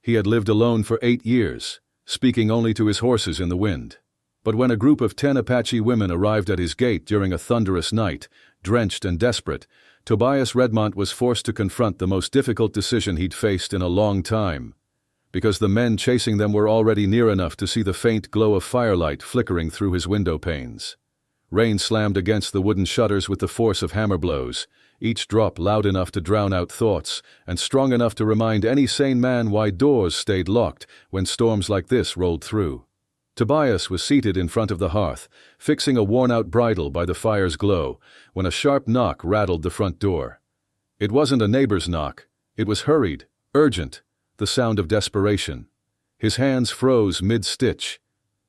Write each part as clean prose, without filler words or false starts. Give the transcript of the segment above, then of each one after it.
He had lived alone for 8 years, speaking only to his horses in the wind. But when a group of 10 Apache women arrived at his gate during a thunderous night, drenched and desperate, Tobias Redmont was forced to confront the most difficult decision he'd faced in a long time. Because the men chasing them were already near enough to see the faint glow of firelight flickering through his window panes. Rain slammed against the wooden shutters with the force of hammer blows, each drop loud enough to drown out thoughts, and strong enough to remind any sane man why doors stayed locked when storms like this rolled through. Tobias was seated in front of the hearth, fixing a worn-out bridle by the fire's glow, when a sharp knock rattled the front door. It wasn't a neighbor's knock. It was hurried, urgent, the sound of desperation. His hands froze mid-stitch.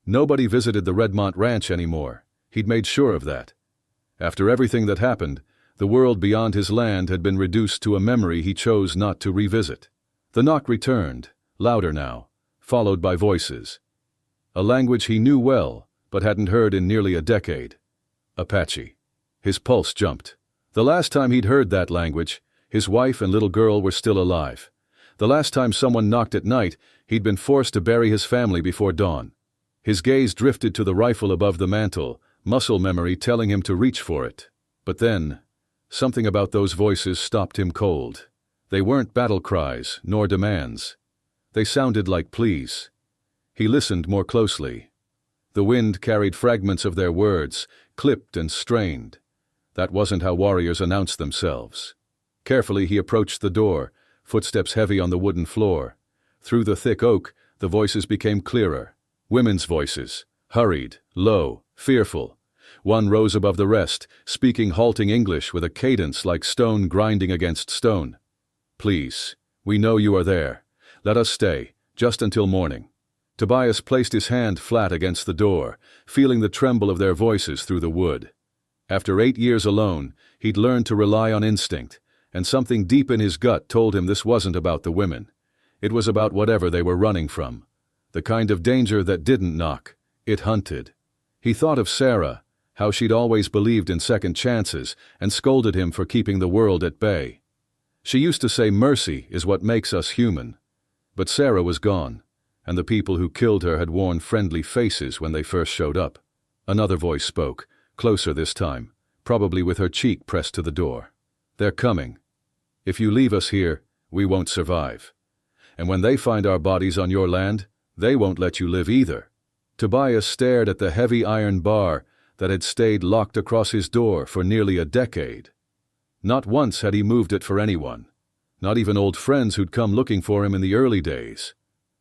Nobody visited the Redmont ranch anymore. He'd made sure of that. After everything that happened, the world beyond his land had been reduced to a memory he chose not to revisit. The knock returned, louder now, followed by voices. A language he knew well, but hadn't heard in nearly a decade. Apache. His pulse jumped. The last time he'd heard that language, his wife and little girl were still alive. The last time someone knocked at night, he'd been forced to bury his family before dawn. His gaze drifted to the rifle above the mantel, muscle memory telling him to reach for it. But then, something about those voices stopped him cold. They weren't battle cries, nor demands. They sounded like pleas. He listened more closely. The wind carried fragments of their words, clipped and strained. That wasn't how warriors announced themselves. Carefully he approached the door, footsteps heavy on the wooden floor. Through the thick oak, the voices became clearer. Women's voices, hurried, low, fearful. One rose above the rest, speaking halting English with a cadence like stone grinding against stone. "Please, we know you are there. Let us stay, just until morning." Tobias placed his hand flat against the door, feeling the tremble of their voices through the wood. After 8 years alone, he'd learned to rely on instinct, and something deep in his gut told him this wasn't about the women. It was about whatever they were running from. The kind of danger that didn't knock, it hunted. He thought of Sarah, how she'd always believed in second chances, and scolded him for keeping the world at bay. She used to say mercy is what makes us human. But Sarah was gone, and the people who killed her had worn friendly faces when they first showed up. Another voice spoke, closer this time, probably with her cheek pressed to the door. "They're coming. If you leave us here, we won't survive. And when they find our bodies on your land, they won't let you live either." Tobias stared at the heavy iron bar that had stayed locked across his door for nearly a decade. Not once had he moved it for anyone, not even old friends who'd come looking for him in the early days.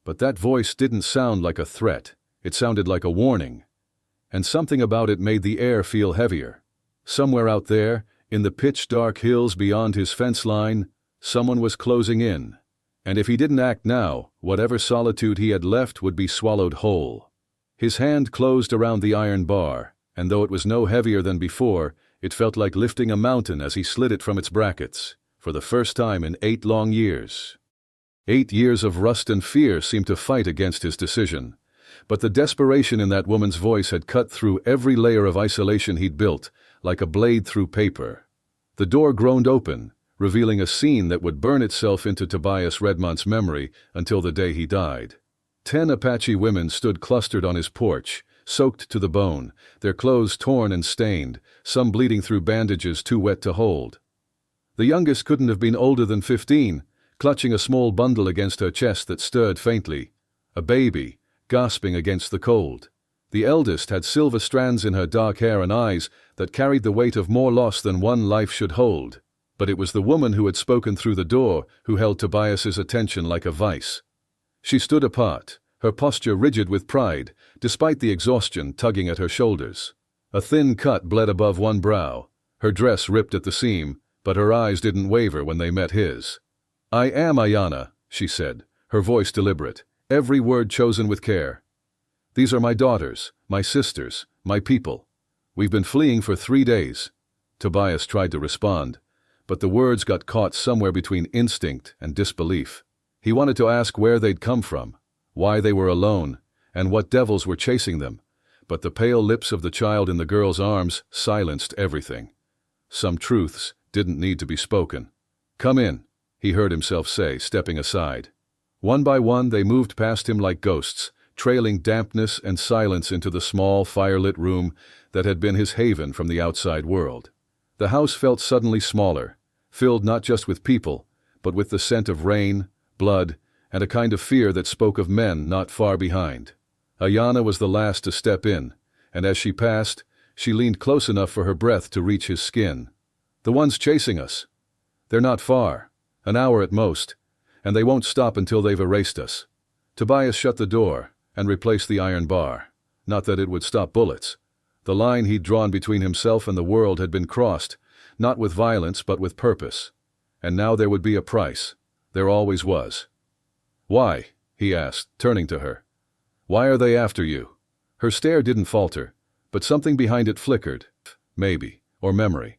But that voice didn't sound like a threat. It sounded like a warning. And something about it made the air feel heavier. Somewhere out there, in the pitch-dark hills beyond his fence line, someone was closing in. And if he didn't act now, whatever solitude he had left would be swallowed whole. His hand closed around the iron bar, and though it was no heavier than before, it felt like lifting a mountain as he slid it from its brackets, for the first time in 8 long years. 8 years of rust and fear seemed to fight against his decision, but the desperation in that woman's voice had cut through every layer of isolation he'd built, like a blade through paper. The door groaned open, revealing a scene that would burn itself into Tobias Redmont's memory until the day he died. 10 Apache women stood clustered on his porch, soaked to the bone, their clothes torn and stained, some bleeding through bandages too wet to hold. The youngest couldn't have been older than 15, clutching a small bundle against her chest that stirred faintly. A baby, gasping against the cold. The eldest had silver strands in her dark hair and eyes that carried the weight of more loss than one life should hold. But it was the woman who had spoken through the door who held Tobias's attention like a vice. She stood apart, her posture rigid with pride, despite the exhaustion tugging at her shoulders. A thin cut bled above one brow, her dress ripped at the seam, but her eyes didn't waver when they met his. "I am Ayana," she said, her voice deliberate, every word chosen with care. "These are my daughters, my sisters, my people. We've been fleeing for 3 days." Tobias tried to respond, but the words got caught somewhere between instinct and disbelief. He wanted to ask where they'd come from, why they were alone, and what devils were chasing them, but the pale lips of the child in the girl's arms silenced everything. Some truths didn't need to be spoken. "Come in," he heard himself say, stepping aside. One by one they moved past him like ghosts, trailing dampness and silence into the small, firelit room that had been his haven from the outside world. The house felt suddenly smaller, filled not just with people, but with the scent of rain, blood, and a kind of fear that spoke of men not far behind. Ayanna was the last to step in, and as she passed, she leaned close enough for her breath to reach his skin. "The ones chasing us. They're not far, an hour at most, and they won't stop until they've erased us." Tobias shut the door and replaced the iron bar. Not that it would stop bullets. The line he'd drawn between himself and the world had been crossed, not with violence but with purpose. And now there would be a price. There always was. "Why?" he asked, turning to her. "Why are they after you?" Her stare didn't falter, but something behind it flickered. Maybe, or memory.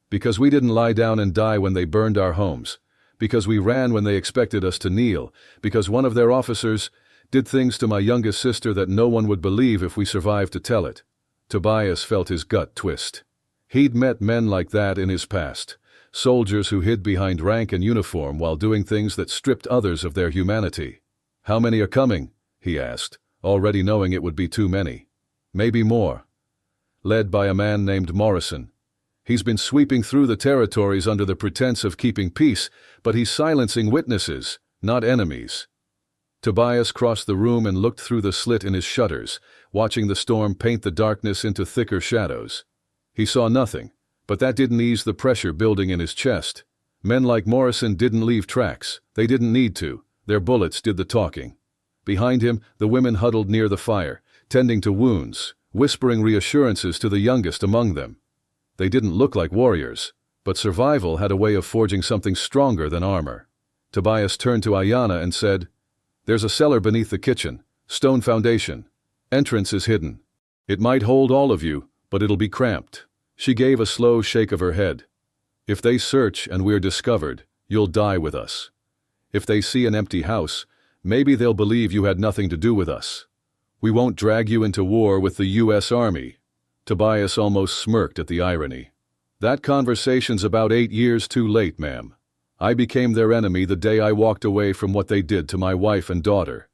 "Because we didn't lie down and die when they burned our homes. Because we ran when they expected us to kneel. Because one of their officers did things to my youngest sister that no one would believe if we survived to tell it." Tobias felt his gut twist. He'd met men like that in his past, soldiers who hid behind rank and uniform while doing things that stripped others of their humanity. "How many are coming?" he asked, already knowing it would be too many. "Maybe more." "Led by a man named Morrison. He's been sweeping through the territories under the pretense of keeping peace, but he's silencing witnesses, not enemies." Tobias crossed the room and looked through the slit in his shutters, watching the storm paint the darkness into thicker shadows. He saw nothing, but that didn't ease the pressure building in his chest. Men like Morrison didn't leave tracks. They didn't need to. Their bullets did the talking. Behind him, the women huddled near the fire, tending to wounds, whispering reassurances to the youngest among them. They didn't look like warriors, but survival had a way of forging something stronger than armor. Tobias turned to Ayanna and said, "There's a cellar beneath the kitchen, stone foundation. Entrance is hidden. It might hold all of you, but it'll be cramped." She gave a slow shake of her head. "If they search and we're discovered, you'll die with us. If they see an empty house, maybe they'll believe you had nothing to do with us. We won't drag you into war with the U.S. Army." Tobias almost smirked at the irony. "That conversation's about 8 years too late, ma'am. I became their enemy the day I walked away from what they did to my wife and daughter.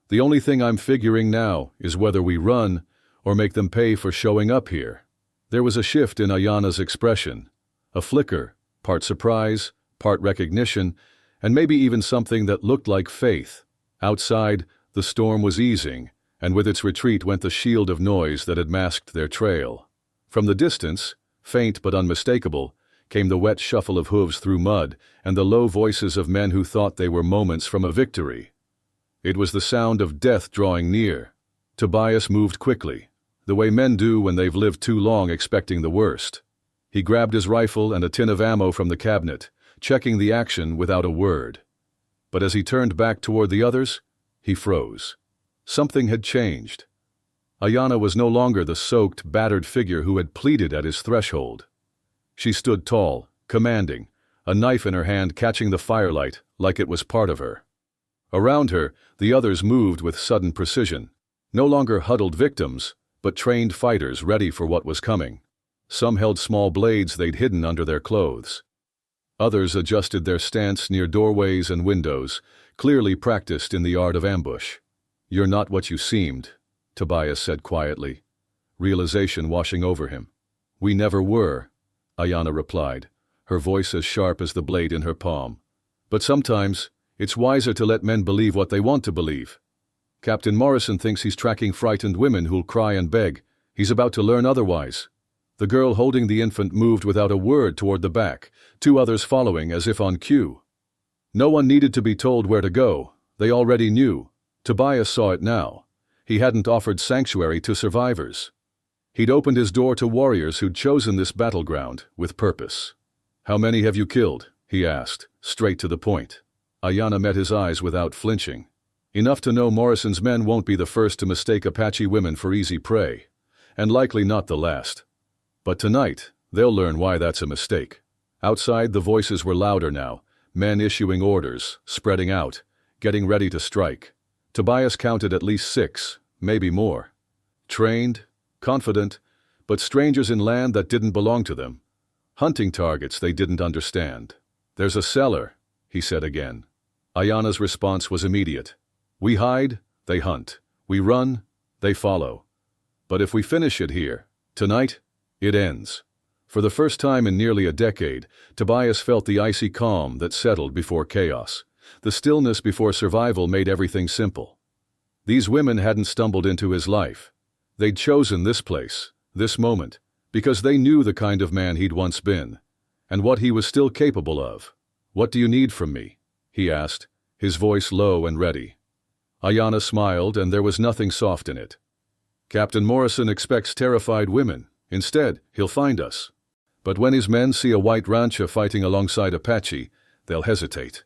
The only thing I'm figuring now is whether we run or make them pay for showing up here." There was a shift in Ayanna's expression. A flicker, part surprise, part recognition, and maybe even something that looked like faith. Outside, the storm was easing, and with its retreat went the shield of noise that had masked their trail. From the distance, faint but unmistakable, came the wet shuffle of hooves through mud and the low voices of men who thought they were moments from a victory. It was the sound of death drawing near. Tobias moved quickly, the way men do when they've lived too long expecting the worst. He grabbed his rifle and a tin of ammo from the cabinet, checking the action without a word. But as he turned back toward the others, he froze. Something had changed. Ayanna was no longer the soaked, battered figure who had pleaded at his threshold. She stood tall, commanding, a knife in her hand catching the firelight like it was part of her. Around her, the others moved with sudden precision, no longer huddled victims, but trained fighters ready for what was coming. Some held small blades they'd hidden under their clothes. Others adjusted their stance near doorways and windows, clearly practiced in the art of ambush. "You're not what you seemed," Tobias said quietly, realization washing over him. "We never were," Ayanna replied, her voice as sharp as the blade in her palm. "But sometimes, it's wiser to let men believe what they want to believe. Captain Morrison thinks he's tracking frightened women who'll cry and beg. He's about to learn otherwise." The girl holding the infant moved without a word toward the back, 2 others following as if on cue. No one needed to be told where to go. They already knew. Tobias saw it now. He hadn't offered sanctuary to survivors. He'd opened his door to warriors who'd chosen this battleground with purpose. "How many have you killed?" he asked, straight to the point. Ayanna met his eyes without flinching. "Enough to know Morrison's men won't be the first to mistake Apache women for easy prey, and likely not the last. But tonight, they'll learn why that's a mistake." Outside, the voices were louder now, men issuing orders, spreading out, getting ready to strike. Tobias counted at least 6, maybe more. Trained, confident, but strangers in land that didn't belong to them. Hunting targets they didn't understand. "There's a cellar," he said again. Ayana's response was immediate. We hide, they hunt. We run, they follow. But if we finish it here, tonight, it ends. For the first time in nearly a decade, Tobias felt the icy calm that settled before chaos. The stillness before survival made everything simple. These women hadn't stumbled into his life. They'd chosen this place, this moment, because they knew the kind of man he'd once been, and what he was still capable of. What do you need from me? He asked, his voice low and ready. Ayana smiled, and there was nothing soft in it. Captain Morrison expects terrified women. Instead, he'll find us. But when his men see a white rancher fighting alongside Apache, they'll hesitate.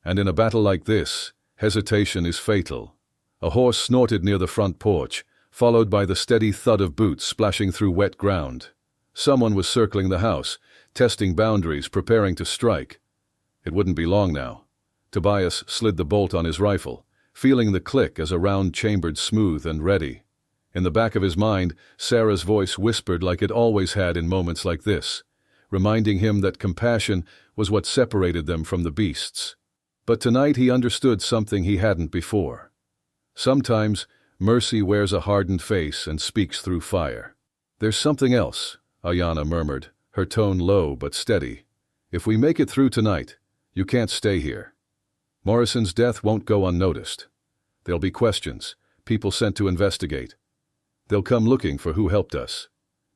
And in a battle like this, hesitation is fatal. A horse snorted near the front porch, followed by the steady thud of boots splashing through wet ground. Someone was circling the house, testing boundaries, preparing to strike. It wouldn't be long now. Tobias slid the bolt on his rifle, feeling the click as a round chambered smooth and ready. In the back of his mind, Sarah's voice whispered like it always had in moments like this, reminding him that compassion was what separated them from the beasts. But tonight he understood something he hadn't before. Sometimes, mercy wears a hardened face and speaks through fire. There's something else, Ayana murmured, her tone low but steady. If we make it through tonight, you can't stay here. Morrison's death won't go unnoticed. There'll be questions, people sent to investigate. They'll come looking for who helped us.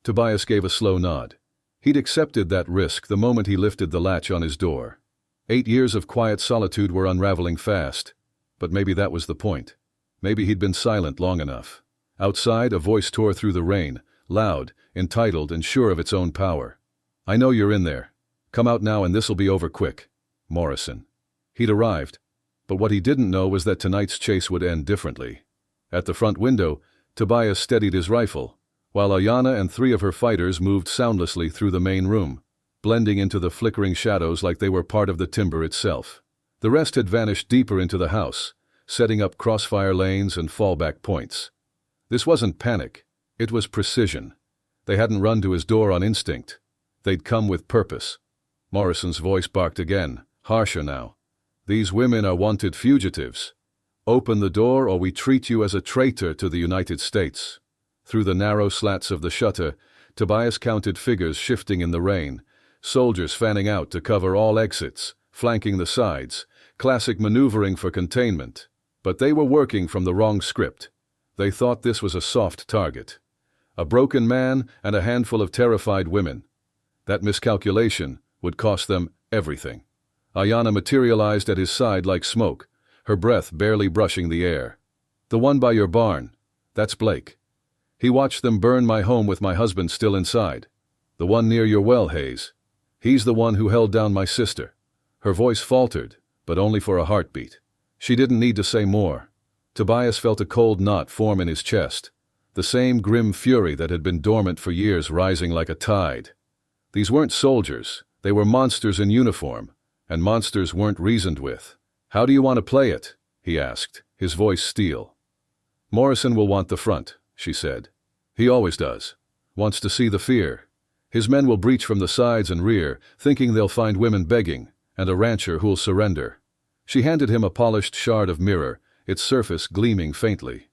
Tobias gave a slow nod. He'd accepted that risk the moment he lifted the latch on his door. 8 years of quiet solitude were unraveling fast, but maybe that was the point. Maybe he'd been silent long enough. Outside, a voice tore through the rain, loud, entitled, and sure of its own power. I know you're in there. Come out now and this'll be over quick. Morrison. He'd arrived, but what he didn't know was that tonight's chase would end differently. At the front window, Tobias steadied his rifle, while Ayana and 3 of her fighters moved soundlessly through the main room, blending into the flickering shadows like they were part of the timber itself. The rest had vanished deeper into the house, setting up crossfire lanes and fallback points. This wasn't panic, it was precision. They hadn't run to his door on instinct. They'd come with purpose. Morrison's voice barked again, harsher now. These women are wanted fugitives. Open the door or we treat you as a traitor to the United States. Through the narrow slats of the shutter, Tobias counted figures shifting in the rain, soldiers fanning out to cover all exits, flanking the sides, classic maneuvering for containment. But they were working from the wrong script. They thought this was a soft target. A broken man and a handful of terrified women. That miscalculation would cost them everything. Ayana materialized at his side like smoke, her breath barely brushing the air. The one by your barn, that's Blake. He watched them burn my home with my husband still inside. The one near your well, Hayes. He's the one who held down my sister. Her voice faltered, but only for a heartbeat. She didn't need to say more. Tobias felt a cold knot form in his chest, the same grim fury that had been dormant for years rising like a tide. These weren't soldiers, they were monsters in uniform, and monsters weren't reasoned with. How do you want to play it? He asked, his voice steel. Morrison will want the front, she said. He always does. Wants to see the fear. His men will breach from the sides and rear, thinking they'll find women begging, and a rancher who'll surrender. She handed him a polished shard of mirror, its surface gleaming faintly.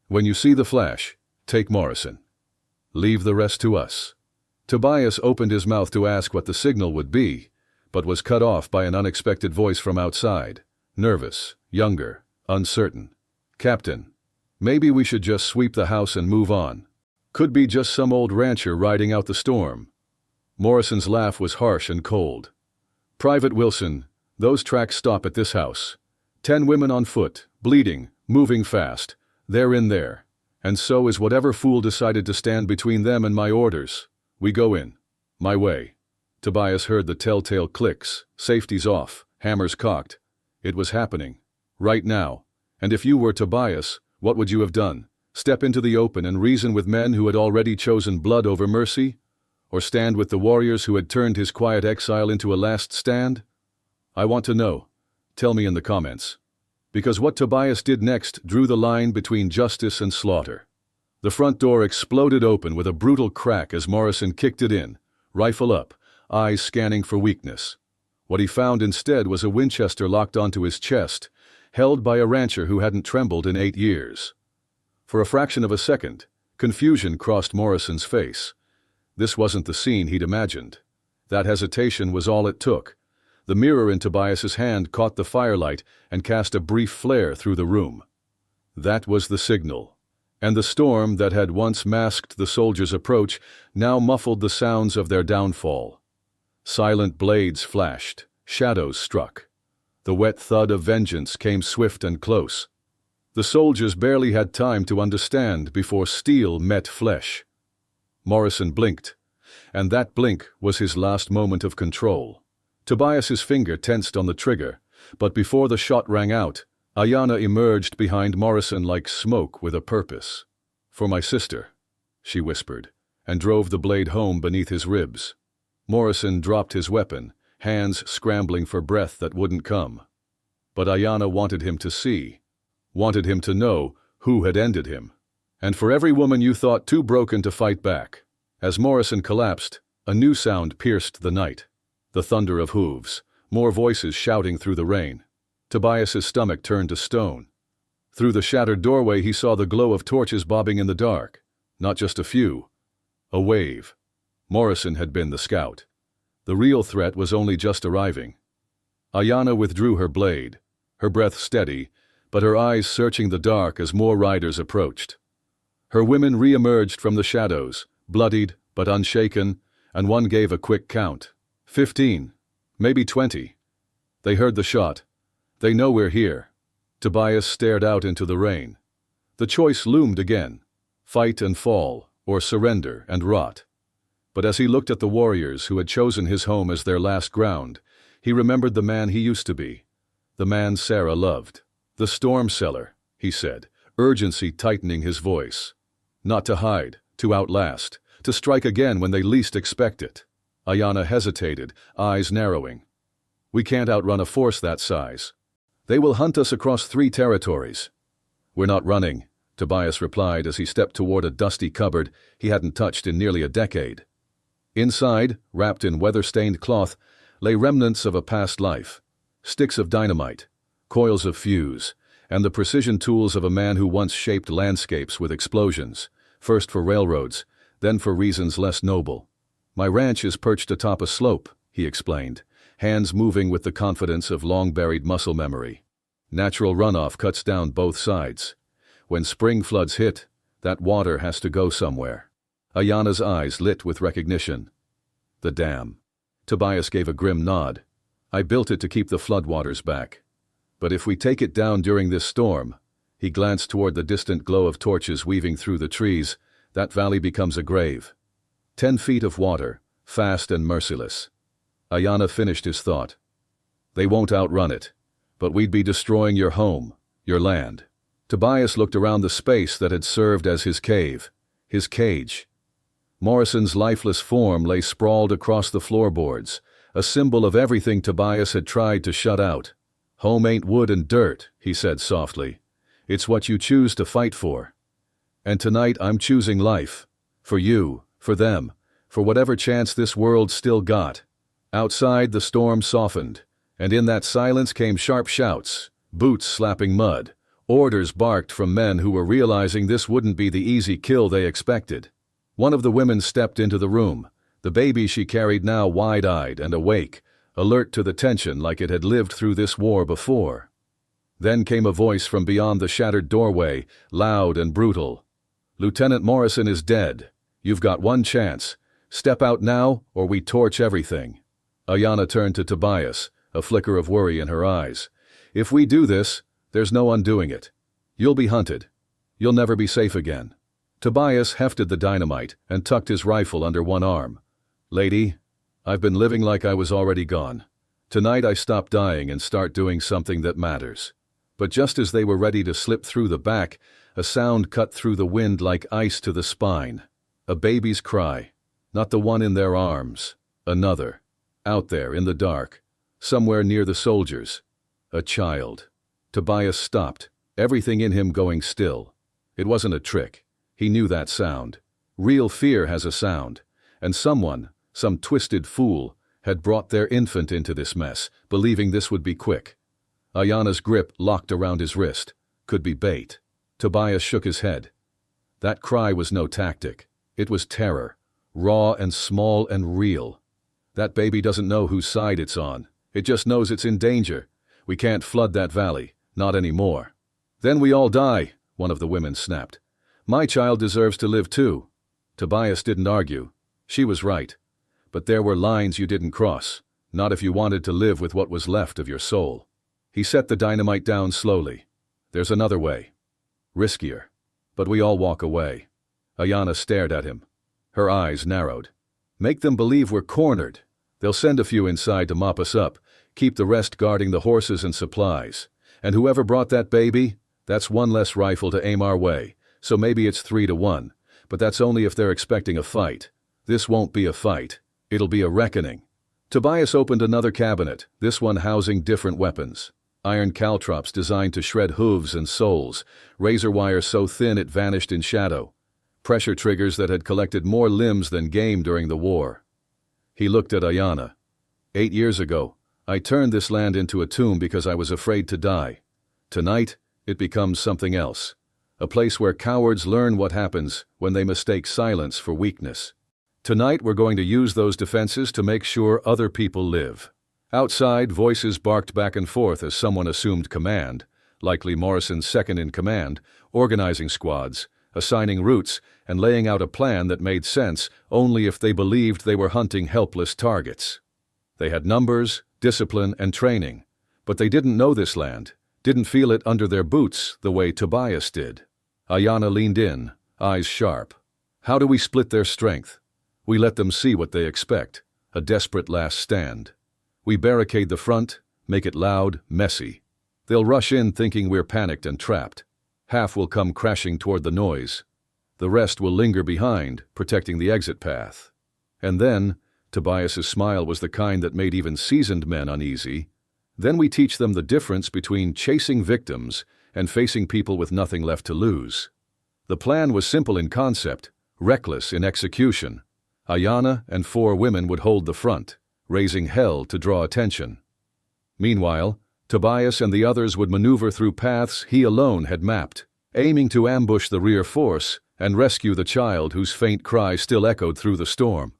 When you see the flash, take Morrison. Leave the rest to us. Tobias opened his mouth to ask what the signal would be, but was cut off by an unexpected voice from outside, nervous, younger, uncertain. Captain, maybe we should just sweep the house and move on. Could be just some old rancher riding out the storm. Morrison's laugh was harsh and cold. Private Wilson, those tracks stop at this house. 10 women on foot, bleeding, moving fast. They're in there. And so is whatever fool decided to stand between them and my orders. We go in. My way. Tobias heard the telltale clicks, safeties off, hammers cocked. It was happening. Right now. And if you were Tobias, what would you have done? Step into the open and reason with men who had already chosen blood over mercy? Or stand with the warriors who had turned his quiet exile into a last stand? I want to know. Tell me in the comments. Because what Tobias did next drew the line between justice and slaughter. The front door exploded open with a brutal crack as Morrison kicked it in, rifle up, eyes scanning for weakness. What he found instead was a Winchester locked onto his chest, held by a rancher who hadn't trembled in 8 years. For a fraction of a second, confusion crossed Morrison's face. This wasn't the scene he'd imagined. That hesitation was all it took. The mirror in Tobias's hand caught the firelight and cast a brief flare through the room. That was the signal. And the storm that had once masked the soldiers' approach now muffled the sounds of their downfall. Silent blades flashed, shadows struck. The wet thud of vengeance came swift and close. The soldiers barely had time to understand before steel met flesh. Morrison blinked, and that blink was his last moment of control. Tobias's finger tensed on the trigger, but before the shot rang out, Ayanna emerged behind Morrison like smoke with a purpose. "For my sister," she whispered, and drove the blade home beneath his ribs. Morrison dropped his weapon, hands scrambling for breath that wouldn't come. But Ayanna wanted him to see, wanted him to know who had ended him. "And for every woman you thought too broken to fight back." As Morrison collapsed, a new sound pierced the night. The thunder of hooves, more voices shouting through the rain. Tobias's stomach turned to stone. Through the shattered doorway he saw the glow of torches bobbing in the dark. Not just a few. A wave. Morrison had been the scout. The real threat was only just arriving. Ayanna withdrew her blade, her breath steady, but her eyes searching the dark as more riders approached. Her women re-emerged from the shadows, bloodied but unshaken, and one gave a quick count. 15, maybe 20. They heard the shot. They know we're here. Tobias stared out into the rain. The choice loomed again. Fight and fall, or surrender and rot. But as he looked at the warriors who had chosen his home as their last ground, he remembered the man he used to be. The man Sarah loved. "The storm seller," he said, urgency tightening his voice. Not to hide, to outlast, to strike again when they least expect it. Ayanna hesitated, eyes narrowing. "We can't outrun a force that size. They will hunt us across 3 territories." "We're not running," Tobias replied as he stepped toward a dusty cupboard he hadn't touched in nearly a decade. Inside, wrapped in weather-stained cloth, lay remnants of a past life. Sticks of dynamite, coils of fuse, and the precision tools of a man who once shaped landscapes with explosions, first for railroads, then for reasons less noble. "My ranch is perched atop a slope," he explained, hands moving with the confidence of long-buried muscle memory. "Natural runoff cuts down both sides. When spring floods hit, that water has to go somewhere." Ayanna's eyes lit with recognition. "The dam." Tobias gave a grim nod. "I built it to keep the floodwaters back. But if we take it down during this storm," he glanced toward the distant glow of torches weaving through the trees, "that valley becomes a grave. 10 feet of water, fast and merciless." Ayanna finished his thought. "They won't outrun it, but we'd be destroying your home, your land." Tobias looked around the space that had served as his cave, his cage. Morrison's lifeless form lay sprawled across the floorboards, a symbol of everything Tobias had tried to shut out. "Home ain't wood and dirt," he said softly. "It's what you choose to fight for. And tonight I'm choosing life. For you, for them, for whatever chance this world still got." Outside the storm softened, and in that silence came sharp shouts, boots slapping mud, orders barked from men who were realizing this wouldn't be the easy kill they expected. One of the women stepped into the room, the baby she carried now wide-eyed and awake, alert to the tension like it had lived through this war before. Then came a voice from beyond the shattered doorway, loud and brutal. "Lieutenant Morrison is dead. You've got one chance. Step out now, or we torch everything." Ayanna turned to Tobias, a flicker of worry in her eyes. "If we do this, there's no undoing it. You'll be hunted. You'll never be safe again." Tobias hefted the dynamite and tucked his rifle under one arm. "Lady, I've been living like I was already gone. Tonight I stop dying and start doing something that matters." But just as they were ready to slip through the back, a sound cut through the wind like ice to the spine. A baby's cry. Not the one in their arms. Another. Out there in the dark. Somewhere near the soldiers. A child. Tobias stopped, everything in him going still. It wasn't a trick. He knew that sound. Real fear has a sound. And someone, some twisted fool, had brought their infant into this mess, believing this would be quick. Ayana's grip locked around his wrist. Could be bait. Tobias shook his head. That cry was no tactic. It was terror. Raw and small and real. That baby doesn't know whose side it's on. It just knows it's in danger. We can't flood that valley. Not anymore. Then we all die, one of the women snapped. My child deserves to live too. Tobias didn't argue. She was right. But there were lines you didn't cross. Not if you wanted to live with what was left of your soul. He set the dynamite down slowly. There's another way. Riskier. But we all walk away. Ayana stared at him. Her eyes narrowed. Make them believe we're cornered. They'll send a few inside to mop us up, keep the rest guarding the horses and supplies. And whoever brought that baby, that's one less rifle to aim our way, so maybe it's 3-1. But that's only if they're expecting a fight. This won't be a fight. It'll be a reckoning. Tobias opened another cabinet, this one housing different weapons. Iron caltrops designed to shred hooves and soles, razor wire so thin it vanished in shadow. Pressure triggers that had collected more limbs than game during the war. He looked at Ayana. 8 years ago, I turned this land into a tomb because I was afraid to die. Tonight, it becomes something else. A place where cowards learn what happens when they mistake silence for weakness. Tonight we're going to use those defenses to make sure other people live. Outside, voices barked back and forth as someone assumed command, likely Morrison's second in command, organizing squads, assigning routes, and laying out a plan that made sense only if they believed they were hunting helpless targets. They had numbers, discipline, and training, but they didn't know this land, didn't feel it under their boots the way Tobias did. Ayana leaned in, eyes sharp. How do we split their strength? We let them see what they expect, a desperate last stand. We barricade the front, make it loud, messy. They'll rush in thinking we're panicked and trapped. Half will come crashing toward the noise. The rest will linger behind, protecting the exit path. And then, Tobias's smile was the kind that made even seasoned men uneasy. Then we teach them the difference between chasing victims and facing people with nothing left to lose. The plan was simple in concept, reckless in execution. Ayana and 4 women would hold the front, raising hell to draw attention. Meanwhile, Tobias and the others would maneuver through paths he alone had mapped, aiming to ambush the rear force and rescue the child whose faint cry still echoed through the storm.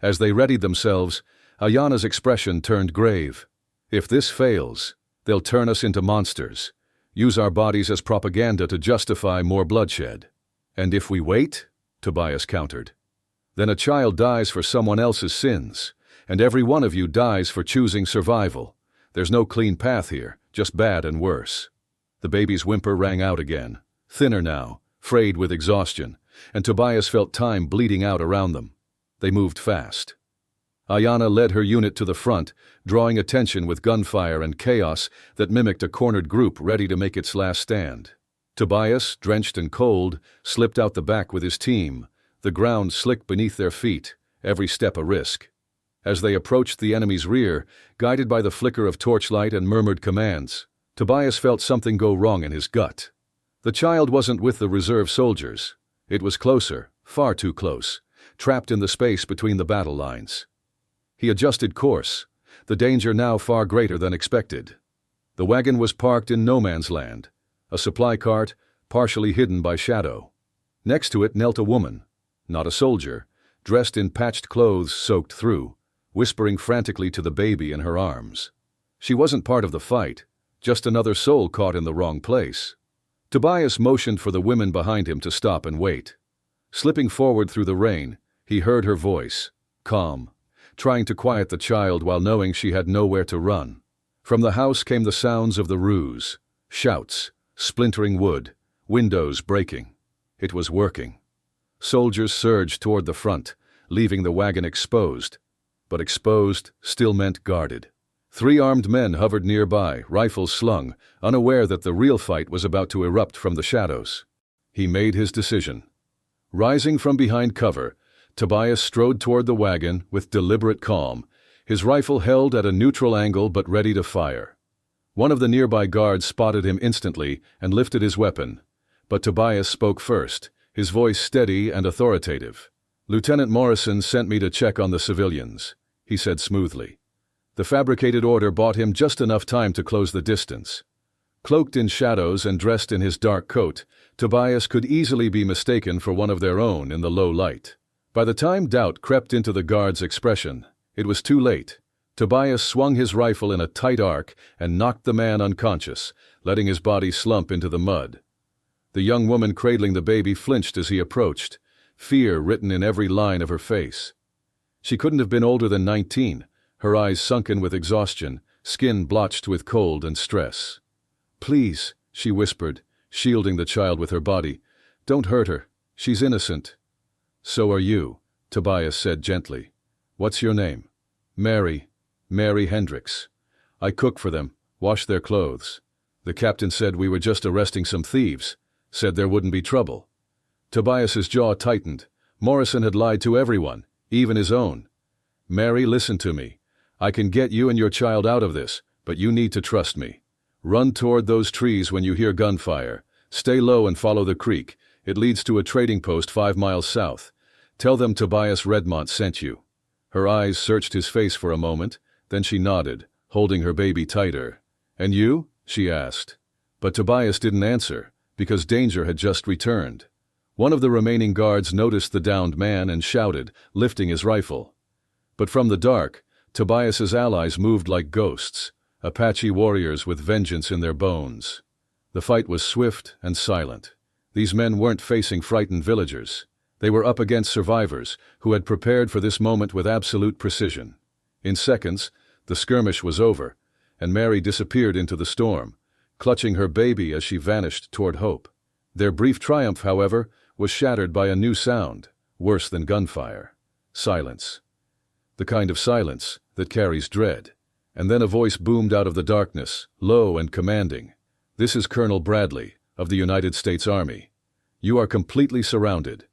As they readied themselves, Ayana's expression turned grave. If this fails, they'll turn us into monsters, use our bodies as propaganda to justify more bloodshed. And if we wait, Tobias countered, then a child dies for someone else's sins. And every one of you dies for choosing survival. There's no clean path here, just bad and worse. The baby's whimper rang out again, thinner now, frayed with exhaustion, and Tobias felt time bleeding out around them. They moved fast. Ayana led her unit to the front, drawing attention with gunfire and chaos that mimicked a cornered group ready to make its last stand. Tobias, drenched and cold, slipped out the back with his team, the ground slick beneath their feet, every step a risk. As they approached the enemy's rear, guided by the flicker of torchlight and murmured commands, Tobias felt something go wrong in his gut. The child wasn't with the reserve soldiers. It was closer, far too close, trapped in the space between the battle lines. He adjusted course, the danger now far greater than expected. The wagon was parked in no man's land, a supply cart partially hidden by shadow. Next to it knelt a woman, not a soldier, dressed in patched clothes soaked through, whispering frantically to the baby in her arms. She wasn't part of the fight, just another soul caught in the wrong place. Tobias motioned for the women behind him to stop and wait. Slipping forward through the rain, he heard her voice, calm, trying to quiet the child while knowing she had nowhere to run. From the house came the sounds of the ruse, shouts, splintering wood, windows breaking. It was working. Soldiers surged toward the front, leaving the wagon exposed. But exposed still meant guarded. 3 armed men hovered nearby, rifles slung, unaware that the real fight was about to erupt from the shadows. He made his decision. Rising from behind cover, Tobias strode toward the wagon with deliberate calm, his rifle held at a neutral angle but ready to fire. One of the nearby guards spotted him instantly and lifted his weapon. But Tobias spoke first, his voice steady and authoritative. Lieutenant Morrison sent me to check on the civilians. he said smoothly. The fabricated order bought him just enough time to close the distance. Cloaked in shadows and dressed in his dark coat, Tobias could easily be mistaken for one of their own in the low light. By the time doubt crept into the guard's expression, it was too late. Tobias swung his rifle in a tight arc and knocked the man unconscious, letting his body slump into the mud. The young woman cradling the baby flinched as he approached, fear written in every line of her face. She couldn't have been older than 19, her eyes sunken with exhaustion, skin blotched with cold and stress. "Please," she whispered, shielding the child with her body. "Don't hurt her. She's innocent." "So are you," Tobias said gently. "What's your name?" "Mary. Mary Hendricks. I cook for them, wash their clothes. The captain said we were just arresting some thieves, said there wouldn't be trouble." Tobias's jaw tightened. Morrison had lied to everyone, even his own. "Mary, listen to me. I can get you and your child out of this, but you need to trust me. Run toward those trees when you hear gunfire. Stay low and follow the creek. It leads to a trading post 5 miles south. Tell them Tobias Redmont sent you." Her eyes searched his face for a moment, then she nodded, holding her baby tighter. "And you?" she asked. But Tobias didn't answer, because danger had just returned. One of the remaining guards noticed the downed man and shouted, lifting his rifle. But from the dark, Tobias's allies moved like ghosts, Apache warriors with vengeance in their bones. The fight was swift and silent. These men weren't facing frightened villagers. They were up against survivors who had prepared for this moment with absolute precision. In seconds, the skirmish was over, and Mary disappeared into the storm, clutching her baby as she vanished toward hope. Their brief triumph, however, was shattered by a new sound, worse than gunfire. Silence. The kind of silence that carries dread. And then a voice boomed out of the darkness, low and commanding. "This is Colonel Bradley, of the United States Army. You are completely surrounded.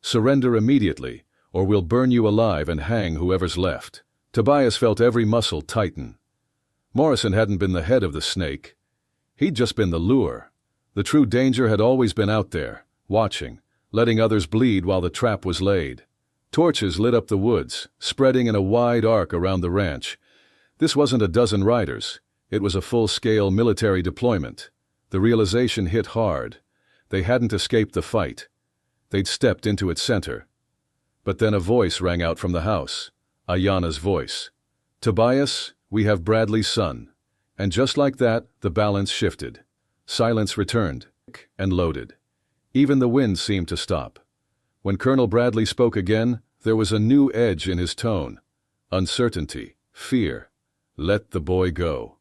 Surrender immediately, or we'll burn you alive and hang whoever's left." Tobias felt every muscle tighten. Morrison hadn't been the head of the snake. He'd just been the lure. The true danger had always been out there, watching, letting others bleed while the trap was laid. Torches lit up the woods, spreading in a wide arc around the ranch. This wasn't a dozen riders. It was a full-scale military deployment. The realization hit hard. They hadn't escaped the fight. They'd stepped into its center. But then a voice rang out from the house. Ayanna's voice. "Tobias, we have Bradley's son." And just like that, the balance shifted. Silence returned, and loaded. Even the wind seemed to stop. When Colonel Bradley spoke again, there was a new edge in his tone. Uncertainty, fear. "Let the boy go.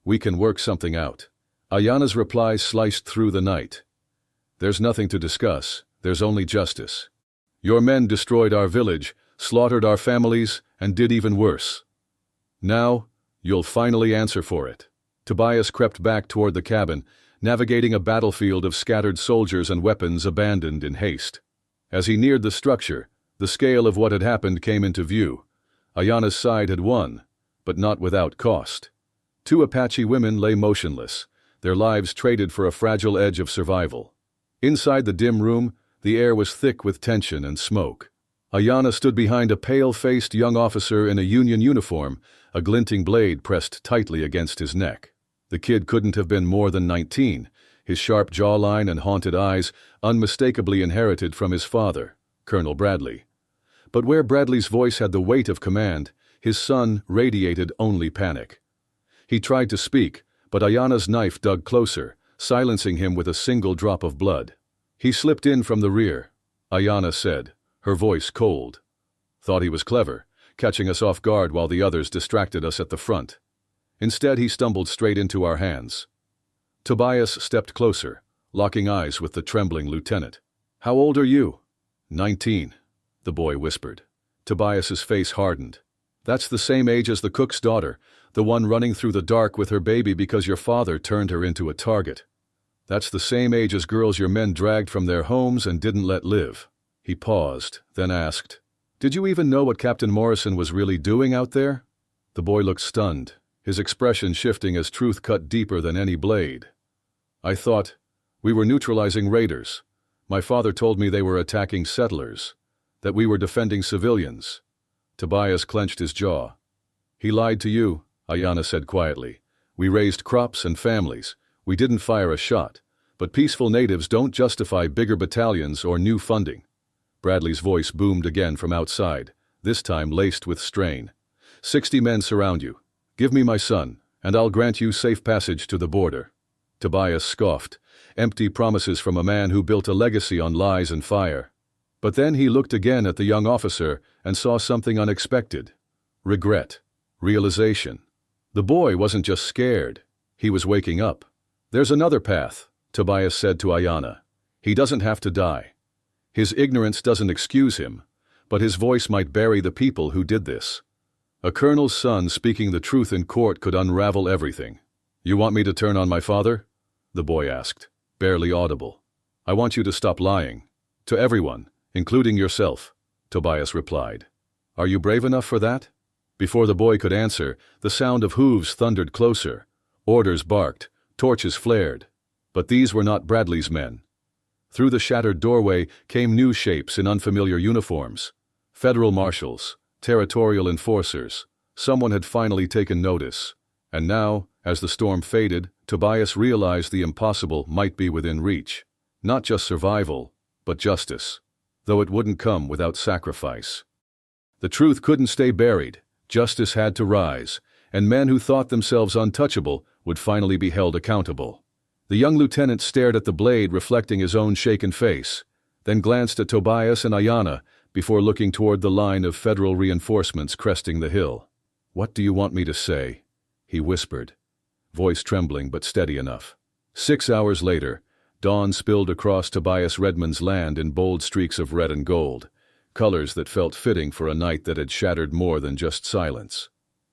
We can work something out." Ayanna's reply sliced through the night. "There's nothing to discuss. There's only justice. Your men destroyed our village, slaughtered our families, and did even worse. Now, you'll finally answer for it." Tobias crept back toward the cabin, navigating a battlefield of scattered soldiers and weapons abandoned in haste. As he neared the structure, the scale of what had happened came into view. Ayanna's side had won, but not without cost. 2 Apache women lay motionless, their lives traded for a fragile edge of survival. Inside the dim room, the air was thick with tension and smoke. Ayanna stood behind a pale-faced young officer in a Union uniform, a glinting blade pressed tightly against his neck. The kid couldn't have been more than 19, his sharp jawline and haunted eyes unmistakably inherited from his father, Colonel Bradley. But where Bradley's voice had the weight of command, his son radiated only panic. He tried to speak, but Ayanna's knife dug closer, silencing him with a single drop of blood. "He slipped in from the rear," Ayanna said, her voice cold. "Thought he was clever, catching us off guard while the others distracted us at the front. Instead, he stumbled straight into our hands." Tobias stepped closer, locking eyes with the trembling lieutenant. "How old are you?" 19, the boy whispered. Tobias's face hardened. "That's the same age as the cook's daughter, the one running through the dark with her baby because your father turned her into a target. That's the same age as girls your men dragged from their homes and didn't let live." He paused, then asked, "Did you even know what Captain Morrison was really doing out there?" The boy looked stunned, his expression shifting as truth cut deeper than any blade. "I thought we were neutralizing raiders. My father told me they were attacking settlers, that we were defending civilians." Tobias clenched his jaw. He lied to you, Ayanna said quietly. We raised crops and families. We didn't fire a shot. But peaceful natives don't justify bigger battalions or new funding. Bradley's voice boomed again from outside, this time laced with strain. 60 men surround you. Give me my son, and I'll grant you safe passage to the border. Tobias scoffed. Empty promises from a man who built a legacy on lies and fire. But then he looked again at the young officer and saw something unexpected. Regret. Realization. The boy wasn't just scared. He was waking up. There's another path, Tobias said to Ayanna. He doesn't have to die. His ignorance doesn't excuse him, but his voice might bury the people who did this. A colonel's son speaking the truth in court could unravel everything. You want me to turn on my father? The boy asked, barely audible. I want you to stop lying. To everyone, including yourself, Tobias replied. Are you brave enough for that? Before the boy could answer, the sound of hooves thundered closer. Orders barked, torches flared. But these were not Bradley's men. Through the shattered doorway came new shapes in unfamiliar uniforms. Federal marshals, territorial enforcers. Someone had finally taken notice. And now, as the storm faded, Tobias realized the impossible might be within reach. Not just survival, but justice. Though it wouldn't come without sacrifice. The truth couldn't stay buried. Justice had to rise, and men who thought themselves untouchable would finally be held accountable. The young lieutenant stared at the blade reflecting his own shaken face, then glanced at Tobias and Ayanna before looking toward the line of federal reinforcements cresting the hill. What do you want me to say? He whispered, voice trembling but steady enough. 6 hours later, dawn spilled across Tobias Redmond's land in bold streaks of red and gold, colors that felt fitting for a night that had shattered more than just silence.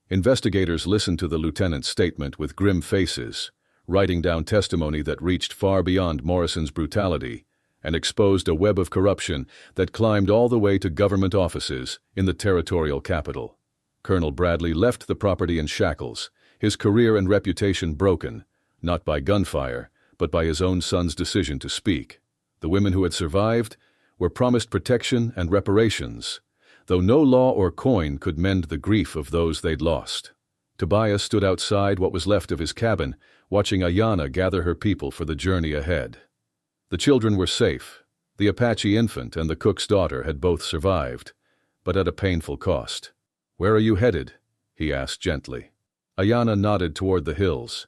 Investigators listened to the lieutenant's statement with grim faces, writing down testimony that reached far beyond Morrison's brutality and exposed a web of corruption that climbed all the way to government offices in the territorial capital. Colonel Bradley left the property in shackles, his career and reputation broken, not by gunfire, but by his own son's decision to speak. The women who had survived were promised protection and reparations, though no law or coin could mend the grief of those they'd lost. Tobias stood outside what was left of his cabin, watching Ayanna gather her people for the journey ahead. The children were safe. The Apache infant and the cook's daughter had both survived, but at a painful cost. Where are you headed? He asked gently. Ayanna nodded toward the hills.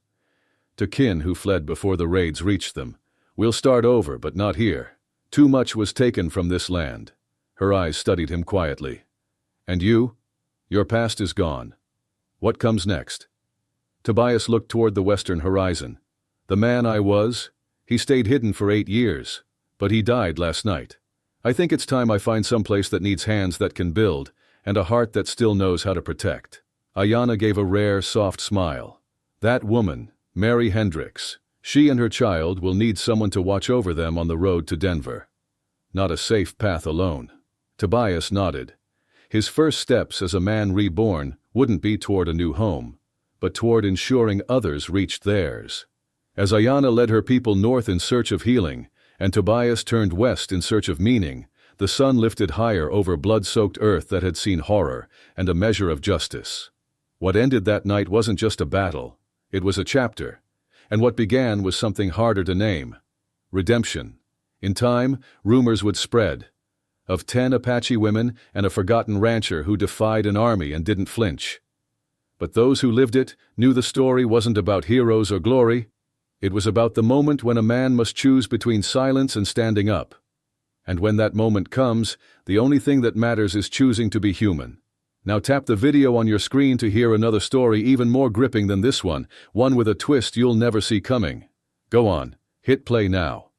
To kin who fled before the raids reached them. We'll start over, but not here. Too much was taken from this land. Her eyes studied him quietly. And you? Your past is gone. What comes next? Tobias looked toward the western horizon. The man I was, he stayed hidden for 8 years, but he died last night. I think it's time I find someplace that needs hands that can build, and a heart that still knows how to protect. Ayanna gave a rare, soft smile. That woman, Mary Hendricks, she and her child will need someone to watch over them on the road to Denver. Not a safe path alone. Tobias nodded. His first steps as a man reborn wouldn't be toward a new home, but toward ensuring others reached theirs. As Ayanna led her people north in search of healing, and Tobias turned west in search of meaning, the sun lifted higher over blood-soaked earth that had seen horror and a measure of justice. What ended that night wasn't just a battle, it was a chapter, and what began was something harder to name. Redemption. In time, rumors would spread. Of 10 Apache women and a forgotten rancher who defied an army and didn't flinch. But those who lived it knew the story wasn't about heroes or glory. It was about the moment when a man must choose between silence and standing up. And when that moment comes, the only thing that matters is choosing to be human. Now tap the video on your screen to hear another story even more gripping than this one with a twist you'll never see coming. Go on, hit play now.